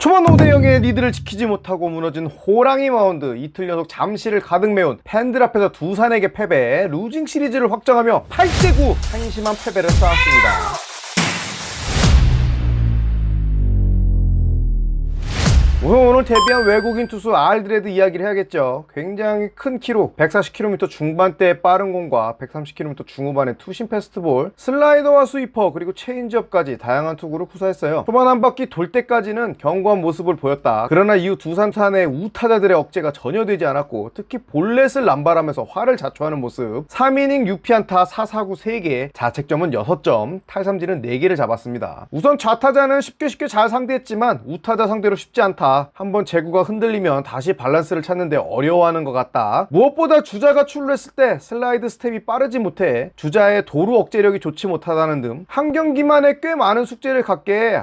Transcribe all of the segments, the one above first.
초반 5대0의 리드를 지키지 못하고 무너진 호랑이 마운드, 이틀 연속 잠시를 가득 메운 팬들 앞에서 두산에게 패배, 루징 시리즈를 확정하며 8대9 한심한 패배를 쌓았습니다. 우선 오늘 데뷔한 외국인 투수 알드레드 이야기를 해야겠죠. 굉장히 큰 키로 140km 중반대의 빠른 공과 130km 중후반의 투심 패스트볼, 슬라이더와 스위퍼, 그리고 체인지업까지 다양한 투구를 구사했어요. 초반 한 바퀴 돌 때까지는 견고한 모습을 보였다. 그러나 이후 두산탄의 우타자들의 억제가 전혀 되지 않았고, 특히 볼넷을 남발하면서 화를 자초하는 모습. 3이닝 6피안타 4사구 3개, 자책점은 6점, 탈삼진은 4개를 잡았습니다. 우선 좌타자는 쉽게 잘 상대했지만 우타자 상대로 쉽지 않다. 한번 제구가 흔들리면 다시 밸런스를 찾는데 어려워하는 것 같다. 무엇보다 주자가 출루했을 때 슬라이드 스텝이 빠르지 못해 주자의 도루 억제력이 좋지 못하다는 등 한 경기만에 꽤 많은 숙제를 갖게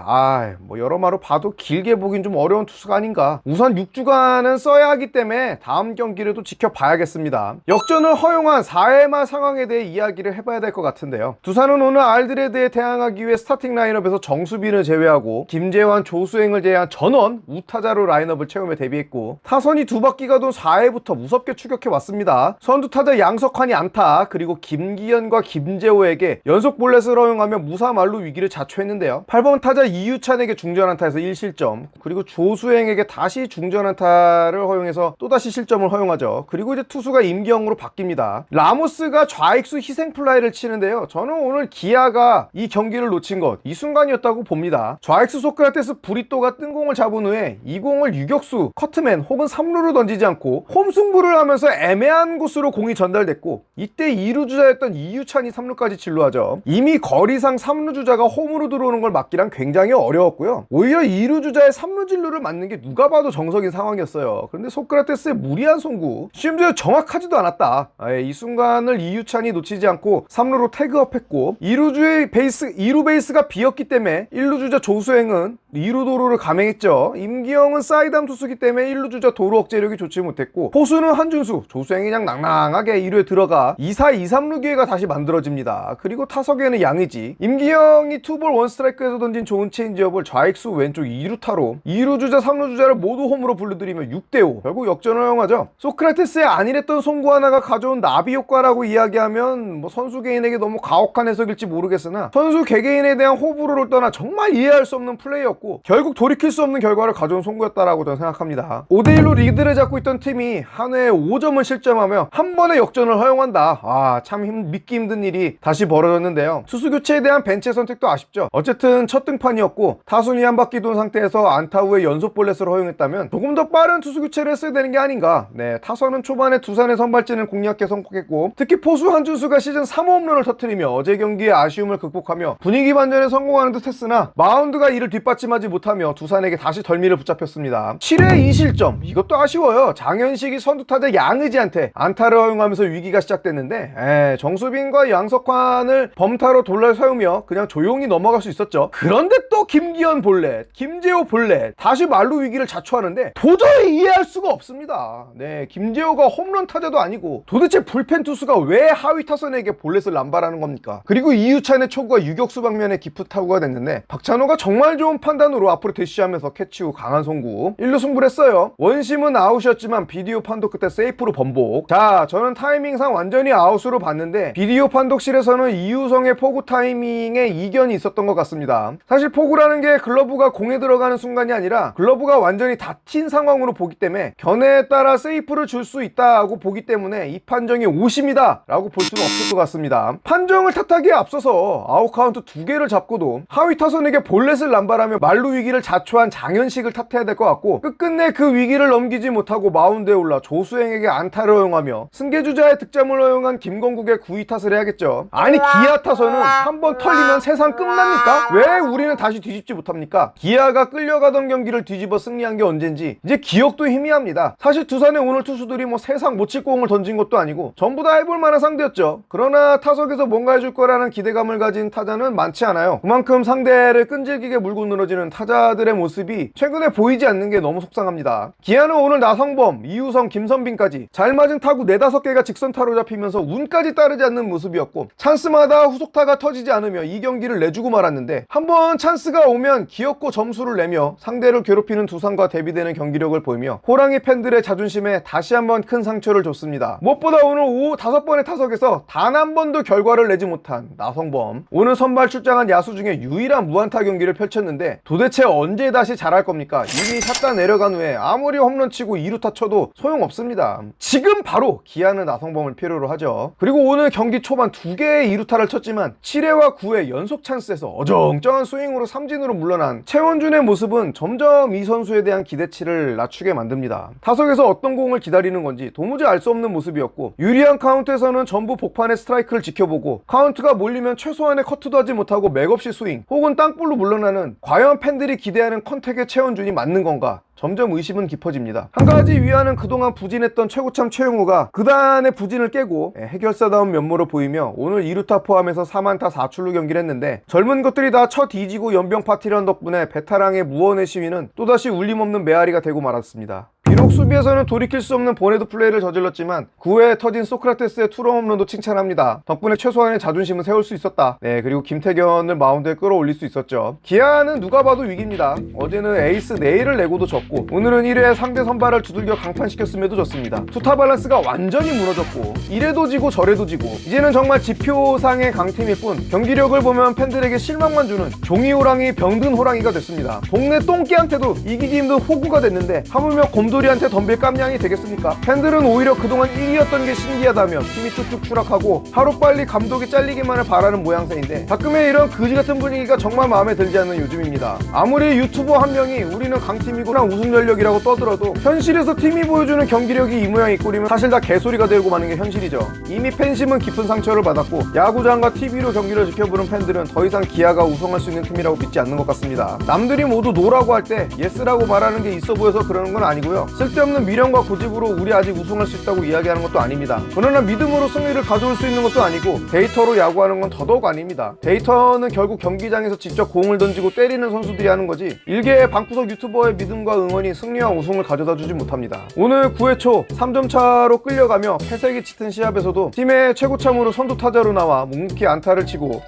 여러마로 봐도 길게 보긴 좀 어려운 투수가 아닌가. 우선 6주간은 써야 하기 때문에 다음 경기를 또 지켜봐야겠습니다. 역전을 허용한 4회 말 상황에 대해 이야기를 해봐야 될 것 같은데요. 두산은 오늘 알드레드에 대항하기 위해 스타팅 라인업에서 정수빈을 제외하고 김재환, 조수행을 제외한 전원 우타자로 라인업을 채우며 데뷔했고, 타선이 두 바퀴가 돈 4회부터 무섭게 추격해 왔습니다. 선두타자 양석환이 안타, 그리고 김기현과 김재호에게 연속 볼넷을 허용하며 무사말루 위기를 자초했는데요. 8번 타자 이유찬에게 중전안타에서 1실점, 그리고 조수행에게 다시 중전안타를 허용해서 또다시 실점을 허용하죠. 그리고 이제 투수가 임기영으로 바뀝니다. 라모스가 좌익수 희생플라이를 치는데요. 저는 오늘 기아가 이 경기를 놓친 것, 이 순간이었다고 봅니다. 좌익수 소크라테스 브리또가 뜬 공을 잡은 후에 이 공을 유격수, 커트맨 혹은 3루로 던지지 않고 홈승부를 하면서 애매한 곳으로 공이 전달됐고, 이때 2루 주자였던 이유찬이 3루까지 진루하죠. 이미 거리상 3루 주자가 홈으로 들어오는 걸 막기란 굉장히 어려웠고요. 오히려 2루 주자의 3루 진루를 맞는 게 누가 봐도 정석인 상황이었어요. 그런데 소크라테스의 무리한 송구, 심지어 정확하지도 않았다. 이 순간을 이유찬이 놓치지 않고 3루로 태그업했고, 2루 베이스가 비었기 때문에 1루 주자 조수행은 2루 도루를 감행했죠. 임기영은 사이드암 투수기 때문에 1루 주자 도루 억제력이 좋지 못했고, 포수는 한준수, 조수행이 그냥 낭낭하게 2루에 들어가 2사 2, 3루 기회가 다시 만들어집니다. 그리고 타석에는 양의지, 임기영이 투볼 원스트라이크에서 던진 좋은 체인지업을 좌익수 왼쪽 2루타로 2루 주자 3루 주자를 모두 홈으로 불러들이며 6대5 결국 역전을 허용하죠. 소크라테스의 안일했던 송구 하나가 가져온 나비 효과라고 이야기하면 선수 개인에게 너무 가혹한 해석일지 모르겠으나, 선수 개개인에 대한 호불호를 떠나 정말 이해할 수 없는 플레이였고, 결국 돌이킬 수 없는 결과를 가져온 송구였다라고 저는 생각합니다. 5대1로 리드를 잡고 있던 팀이 한 회에 5점을 실점하며 한 번의 역전을 허용한다. 참 믿기 힘든 일이 다시 벌어졌는데요. 투수 교체에 대한 벤치 선택도 아쉽죠. 어쨌든 첫 등판이었고, 타순이 한 바퀴 돈 상태에서 안타 후에 연속 볼넷을 허용했다면 조금 더 빠른 투수 교체를 했어야 되는 게 아닌가. 타선은 초반에 두산의 선발진을 공략해 성공했고, 특히 포수 한준수가 시즌 3홈런을 터뜨리며 어제 경기의 아쉬움을 극복하며 분위기 반전에 성공하는 듯 했으나, 마운드가 이를 뒷받침하지 못하며 두산에게 다시 덜미를 붙잡혔습니다. 7회 2실점, 이것도 아쉬워요. 장현식이 선두타자 양의지한테 안타를 허용하면서 위기가 시작됐는데, 정수빈과 양석환을 범타로 돌려세우며 그냥 조용히 넘어갈 수 있었죠. 그런데 또 김기현 볼넷, 김재호 볼넷, 다시 말루 위기를 자초하는데 도저히 이해할 수가 없습니다. 김재호가 홈런 타자도 아니고 도대체 불펜 투수가 왜 하위 타선에게 볼넷을 남발하는 겁니까? 그리고 이유찬의 초구가 유격수 방면에 깊은 타구가 됐는데, 박찬호가 정말 좋은 판단으로 앞으로 대시하면서 캐치 후 강한 송구 1루 승부를 했어요. 원심은 아웃이었지만 비디오 판독 끝에 세이프로 번복. 저는 타이밍상 완전히 아웃으로 봤는데, 비디오 판독실에서는 이우성의 포구 타이밍에 이견이 있었던 것 같습니다. 사실 포구라는 게 글러브가 공에 들어가는 순간이 아니라 글러브가 완전히 닫힌 상황으로 보기 때문에 견해에 따라 세이프를 줄 수 있다고 보기 때문에 이 판정이 오심이다 라고 볼 수는 없을 것 같습니다. 판정을 탓하기에 앞서서 아웃 카운트 2개를 잡고도 하위 타선에게 볼넷을 남발하며 말루 위기를 자초한 장현식을 탓해야 될 것 같고, 끝끝내 그 위기를 넘기지 못하고 마운드에 올라 조수행에게 안타를 허용하며 승계주자의 득점을 허용한 김건국의 9위 탓을 해야겠죠. 아니, 기아 타선은 한번 털리면 세상 끝납니까? 왜 우리는 다시 뒤집지 못합니까? 기아가 끌려가던 경기를 뒤집어 승리한 게 언젠지 이제 기억도 희미합니다. 사실 두산의 오늘 투수들이 세상 못 칠 공을 던진 것도 아니고 전부 다 해볼 만한 상대였죠. 그러나 타석에서 뭔가 해줄 거라는 기대감을 가진 타자는 많지 않아요. 그만큼 상대를 끈질기게 물고 늘어지는 타자들의 모습이 최근에 보이지 않는 게 너무 속상합니다. 기아는 오늘 나성범, 이우성, 김선빈까지 잘 맞은 타구 4-5개가 직선타로 잡히면서 운까지 따르지 않는 모습이었고, 찬스마다 후속타가 터지지 않으며 이 경기를 내주고 말았는데, 한번 찬스가 오면 기어코 점수를 내며 상대를 괴롭히는 두산과 대비되는 경기력을 보이며 호랑이 팬들의 자존심에 다시 한번 큰 상처를 줬습니다. 무엇보다 오늘 오후 5번의 타석에서 단 한 번도 결과를 내지 못한 나성범, 오늘 선발 출장한 야수 중에 유일한 무안타 경기를 펼쳤는데 도대체 언제 다시 잘할 겁니까? 이미 샷다 내려간 후에 아무리 홈런 치고 2루타 쳐도 소용없습니다. 지금 바로 기아는 나성범을 필요로 하죠. 그리고 오늘 경기 초반 2개의 2루타를 쳤지만 7회와 9회 연속 찬스에서 어정쩡한 스윙으로 삼진으로 물러난 최원준의 모습은 점점 이 선수에 대한 기대치를 낮추게 만듭니다. 타석에서 어떤 공을 기다리는 건지 도무지 알 수 없는 모습이었고, 유리한 카운트에서는 전부 복판의 스트라이크를 지켜보고 카운트가 몰리면 최소한의 커트도 하지 못하고 맥없이 스윙 혹은 땅볼로 물러나는, 과연 팬들이 기대하는 컨택의 최원준이 맞는 건가? 점점 의심은 깊어집니다. 한 가지 위안은 그동안 부진했던 최고참 최용우가 그단의 부진을 깨고 해결사다운 면모로 보이며 오늘 2루타 포함해서 4만타 4출루 경기를 했는데, 젊은 것들이 다 쳐 뒤지고 연병 파티런 덕분에 베테랑의 무언의 시위는 또다시 울림없는 메아리가 되고 말았습니다. 비록 수비에서는 돌이킬 수 없는 보네드 플레이를 저질렀지만 9회에 터진 소크라테스의 투런 홈런도 칭찬합니다. 덕분에 최소한의 자존심을 세울 수 있었다. 그리고 김태견을 마운드에 끌어올릴 수 있었죠. 기아는 누가 봐도 위기입니다. 어제는 에이스 네일을 내고도 졌고, 오늘은 1회에 상대 선발을 두들겨 강판시켰음에도 졌습니다. 투타 밸런스가 완전히 무너졌고, 이래도 지고 저래도 지고, 이제는 정말 지표상의 강팀일 뿐 경기력을 보면 팬들에게 실망만 주는 종이 호랑이, 병든 호랑이가 됐습니다. 동네 똥개한테도 이기기 힘든 호구가 됐는데 하물며 곰돌이한테 덤빌 깜냥이 되겠습니까? 팬들은 오히려 그동안 1위였던 게 신기하다며 팀이 쭉쭉 추락하고 하루빨리 감독이 잘리기만을 바라는 모양새인데, 가끔의 이런 그지같은 분위기가 정말 마음에 들지 않는 요즘입니다. 아무리 유튜버 한 명이 우리는 강팀이구나 우승 전력이라고 떠들어도 현실에서 팀이 보여주는 경기력이 이 모양 이 꼴이면 사실 다 개소리가 되고 마는 게 현실이죠. 이미 팬심은 깊은 상처를 받았고 야구장과 TV로 경기를 지켜보는 팬들은 더 이상 기아가 우승할 수 있는 팀이라고 믿지 않는 것 같습니다. 남들이 모두 노라고 할 때 예스라고 말하는 게 있어 보여서 그러는 건 아니고요, 쓸데없는 미련과 고집으로 우리 아직 우승할 수 있다고 이야기하는 것도 아닙니다. 그러나 믿음으로 승리를 가져올 수 있는 것도 아니고 데이터로 야구하는 건 더더욱 아닙니다. 데이터는 결국 경기장에서 직접 공을 던지고 때리는 선수들이 하는 거지, 일개의 방구석 유튜버의 믿음과 응원이 승리와 우승을 가져다 주지 못합니다. 오늘 9회 초 3점 차로 끌려가며 패색이 짙은 시합에서도 팀의 최고참으로 선두 타자로 나와 묵묵히 안타를 치고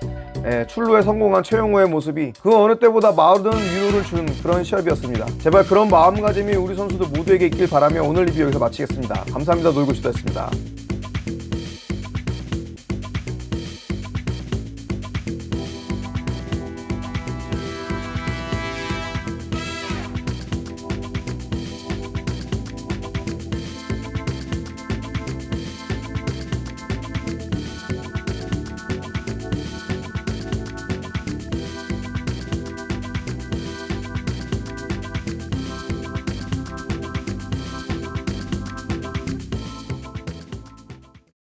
출루에 성공한 최용우의 모습이 그 어느 때보다 많은 위로를 준 그런 시합이었습니다. 제발 그런 마음가짐이 우리 선수들 모두에게 있길 바라며 오늘 리뷰 여기서 마치겠습니다. 감사합니다. 놀고싶다였습니다.